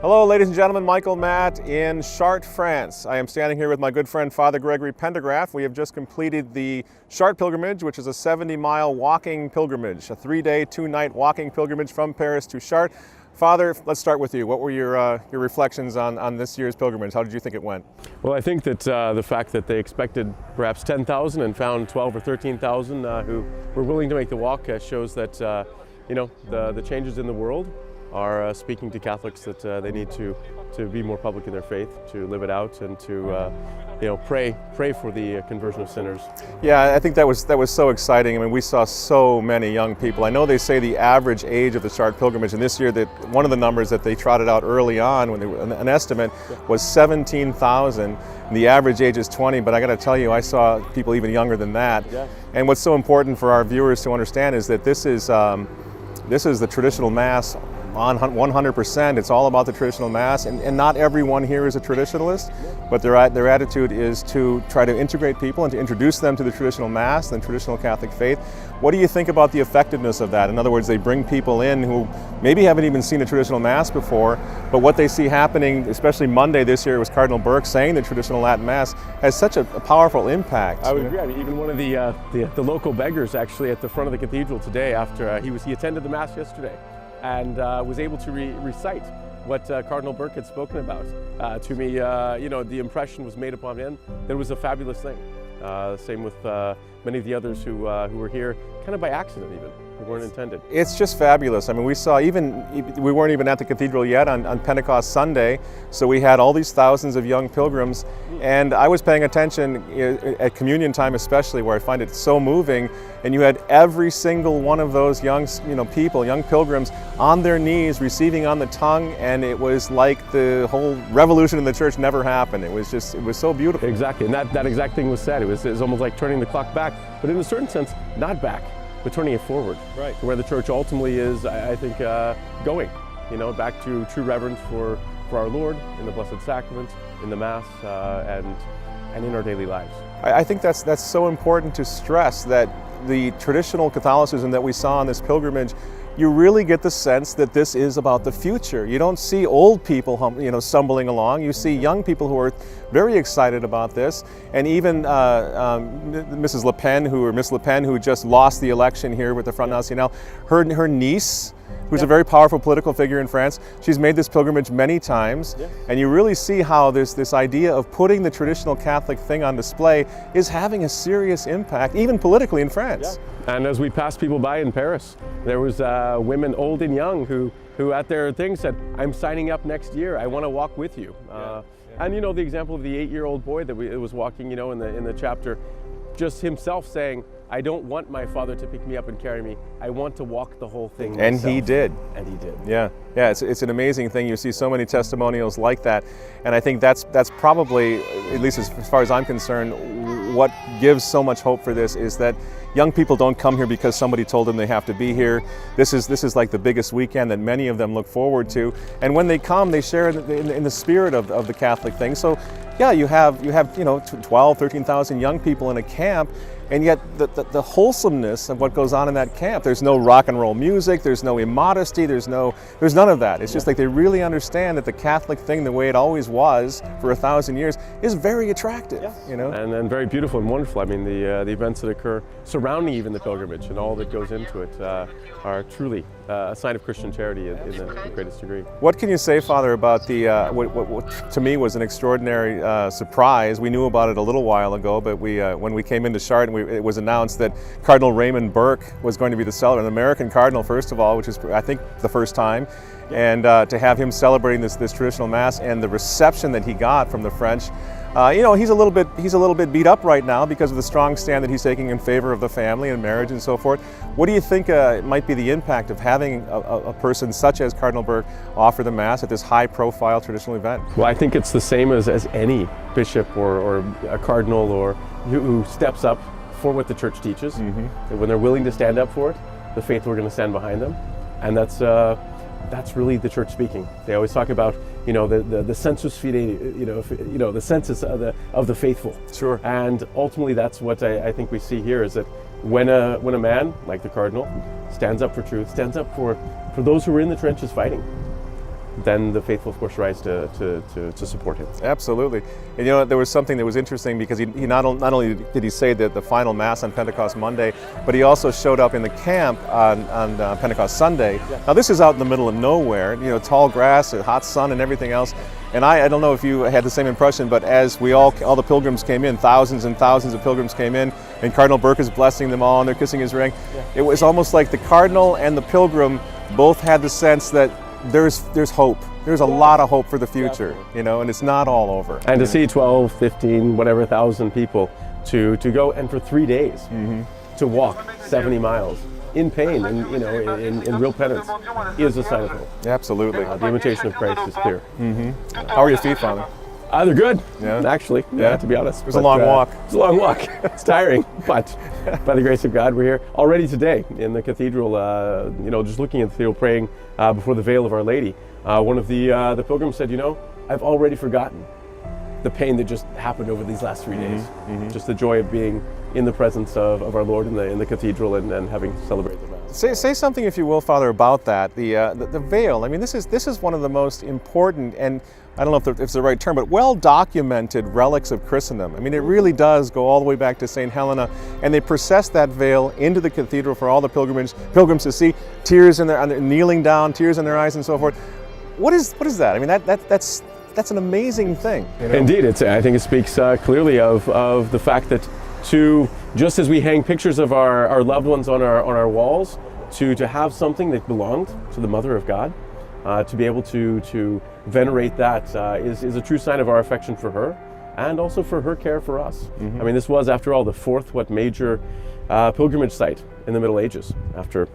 Hello, ladies and gentlemen, Michael Matt in Chartres, France. I am standing here with my good friend Father Gregory Pendergraft. We have just completed the Chartres pilgrimage, which is a 70-mile walking pilgrimage, a 3-day, 2-night walking pilgrimage from Paris to Chartres. Father, let's start with you. What were your reflections on this year's pilgrimage? How did you think it went? Well, I think that the fact that they expected perhaps 10,000 and found 12 or 13,000 who were willing to make the walk shows that the changes in the world are speaking to Catholics that they need to be more public in their faith, to live it out, and to pray for the conversion of sinners. Yeah, I think that was so exciting. I mean, we saw so many young people. I know they say the average age of the Chartres pilgrimage, and this year that one of the numbers that they trotted out early on, when an estimate was 17,000. The average age is 20, but I got to tell you, I saw people even younger than that. Yeah. And what's so important for our viewers to understand is that this is the traditional Mass. On 100%, it's all about the traditional Mass, and not everyone here is a traditionalist, but their attitude is to try to integrate people and to introduce them to the traditional Mass and the traditional Catholic faith. What do you think about the effectiveness of that? In other words, they bring people in who maybe haven't even seen a traditional Mass before, but what they see happening, especially Monday this year, was Cardinal Burke saying the traditional Latin Mass has such a powerful impact. I would agree. I mean, even one of the local beggars actually at the front of the cathedral today, after he attended the Mass yesterday, and was able to recite what Cardinal Burke had spoken about. To me, the impression was made upon him that it was a fabulous thing. Same with many of the others who were here kind of by accident even, who weren't intended. It's just fabulous. I mean, we saw we weren't even at the cathedral yet on Pentecost Sunday, so we had all these thousands of young pilgrims, and I was paying attention at communion time especially, where I find it so moving, and you had every single one of those young pilgrims on their knees receiving on the tongue, and it was like the whole revolution in the church never happened. It was so beautiful. Exactly, and that exact thing was said. It was almost like turning the clock back, but in a certain sense, not back, but turning it forward, right, to where the church ultimately is, I think, going, back to true reverence for our Lord in the Blessed Sacrament, in the Mass, and in our daily lives. I think that's so important to stress, that the traditional Catholicism that we saw on this pilgrimage, you really get the sense that this is about the future. You don't see old people, stumbling along. You see young people who are very excited about this, and even Miss Le Pen, who just lost the election here with the Front National, her niece, who's a very powerful political figure in France. She's made this pilgrimage many times, and you really see how this idea of putting the traditional Catholic thing on display is having a serious impact, even politically in France. Yeah. And as we passed people by in Paris, there was women, old and young, who at their thing said, "I'm signing up next year. I want to walk with you." And the example of the 8-year-old boy that was walking, in the chapter, just himself saying, "I don't want my father to pick me up and carry me. I want to walk the whole thing myself." And he did. And he did. Yeah. It's an amazing thing. You see so many testimonials like that, and I think that's probably, at least as far as I'm concerned, what gives so much hope for this is that young people don't come here because somebody told them they have to be here. This is like the biggest weekend that many of them look forward to, and when they come, they share in the spirit of the Catholic thing. So, yeah, you have 12, 13,000 young people in a camp. And yet the wholesomeness of what goes on in that camp, there's no rock and roll music, there's no immodesty, there's none of that. It's just like they really understand that the Catholic thing, the way it always was for 1,000 years, is very attractive. Yes. And very beautiful and wonderful. I mean, the events that occur surrounding even the pilgrimage and all that goes into it are truly a sign of Christian charity in the greatest degree. What can you say, Father, about what to me was an extraordinary surprise? We knew about it a little while ago, but when we came into Chartres, it was announced that Cardinal Raymond Burke was going to be the celebrant, an American cardinal, first of all, which is, I think, the first time, and to have him celebrating this traditional Mass and the reception that he got from the French. He's a little bit beat up right now because of the strong stand that he's taking in favor of the family and marriage and so forth. What do you think might be the impact of having a person such as Cardinal Burke offer the Mass at this high-profile traditional event? Well, I think it's the same as any bishop or a cardinal or who steps up for what the church teaches. Mm-hmm. When they're willing to stand up for it, the faithful are going to stand behind them, and that's really the church speaking. They always talk about the sensus fidei, the census of the faithful. Sure. And ultimately, that's what I think we see here, is that when a man like the cardinal stands up for truth, stands up for those who are in the trenches fighting, then the faithful, of course, rise to support him. Absolutely. And there was something that was interesting because he not only did he say that the final Mass on Pentecost Monday, but he also showed up in the camp on Pentecost Sunday. Yeah. Now this is out in the middle of nowhere, tall grass, hot sun and everything else. And I don't know if you had the same impression, but as all the pilgrims came in, thousands and thousands of pilgrims came in, and Cardinal Burke is blessing them all and they're kissing his ring. Yeah. It was almost like the Cardinal and the pilgrim both had the sense that there's hope. There's a lot of hope for the future, and it's not all over. And to see 12, 15, whatever thousand people to go and for 3 days to walk 70 miles in pain and in real penance is a sign of hope. Absolutely. The invitation of Christ is clear. How are your feet, Father? They're good, yeah. Actually, to be honest. It was a long walk. It's a long walk. It's tiring, but by the grace of God, we're here already today in the cathedral, just looking at the cathedral, praying before the veil of Our Lady. One of the pilgrims said, I've already forgotten the pain that just happened over these last 3 days. Just the joy of being in the presence of our Lord in the cathedral and having celebrated the Mass. Say something, if you will, Father, about that. The veil. I mean, this is one of the most important, and I don't know if it's the right term, but well-documented relics of Christendom. I mean, it really does go all the way back to St. Helena, and they process that veil into the cathedral for all the pilgrims to see, tears in their kneeling down, tears in their eyes, and so forth. What is that? I mean, that's an amazing thing. Indeed, I think it speaks clearly of the fact that just as we hang pictures of our loved ones on our walls, to have something that belonged to the Mother of God, to be able to venerate that is a true sign of our affection for her, and also for her care for us. I mean, this was, after all, the fourth major pilgrimage site in the Middle Ages, after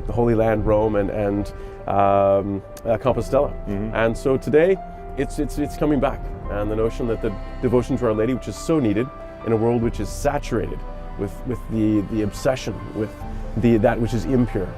the Holy Land, Rome, and Compostela. And so today, it's coming back, and the notion that the devotion to Our Lady, which is so needed in a world which is saturated with the obsession with that which is impure,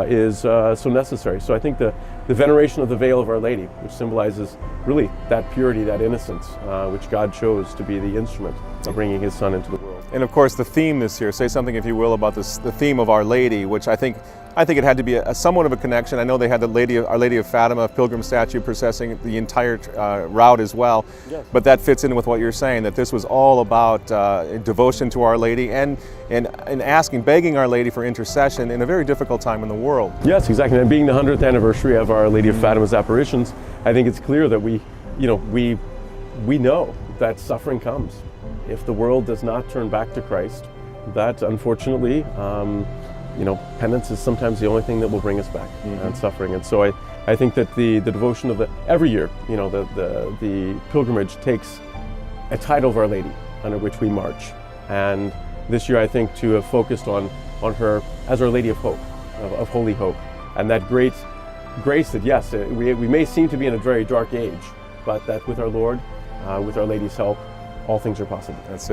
is so necessary. So I think the veneration of the veil of Our Lady, which symbolizes really that purity, that innocence, which God chose to be the instrument of bringing His Son into the world. And of course, the theme this year. Say something, if you will, about the theme of Our Lady, which I think it had to be somewhat of a connection. I know they had Our Lady of Fatima pilgrim statue processing the entire route as well. Yes. But that fits in with what you're saying, that this was all about devotion to Our Lady and begging Our Lady for intercession in a very difficult time in the world. Yes, exactly. And being the 100th anniversary of Our Lady of Fatima's apparitions, I think it's clear that we know that suffering comes. If the world does not turn back to Christ, that unfortunately, penance is sometimes the only thing that will bring us back, and suffering. And so I think that the devotion of every year, the pilgrimage takes a title of Our Lady under which we march. And this year, I think, to have focused on her as Our Lady of Hope, of holy hope, and that great grace that, yes, we may seem to be in a very dark age, but that with our Lord, with Our Lady's help, all things are possible. That's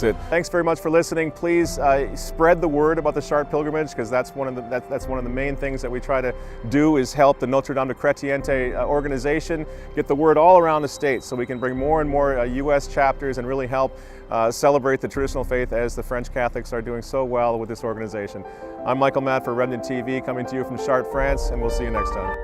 it. Thanks very much for listening. Please spread the word about the Chartres pilgrimage, because that's one of the main things that we try to do, is help the Notre-Dame de Chrétienté organization get the word all around the state, so we can bring more and more U.S. chapters and really help celebrate the traditional faith, as the French Catholics are doing so well with this organization. I'm Michael Matt for Remnant TV, coming to you from Chartres, France, and we'll see you next time.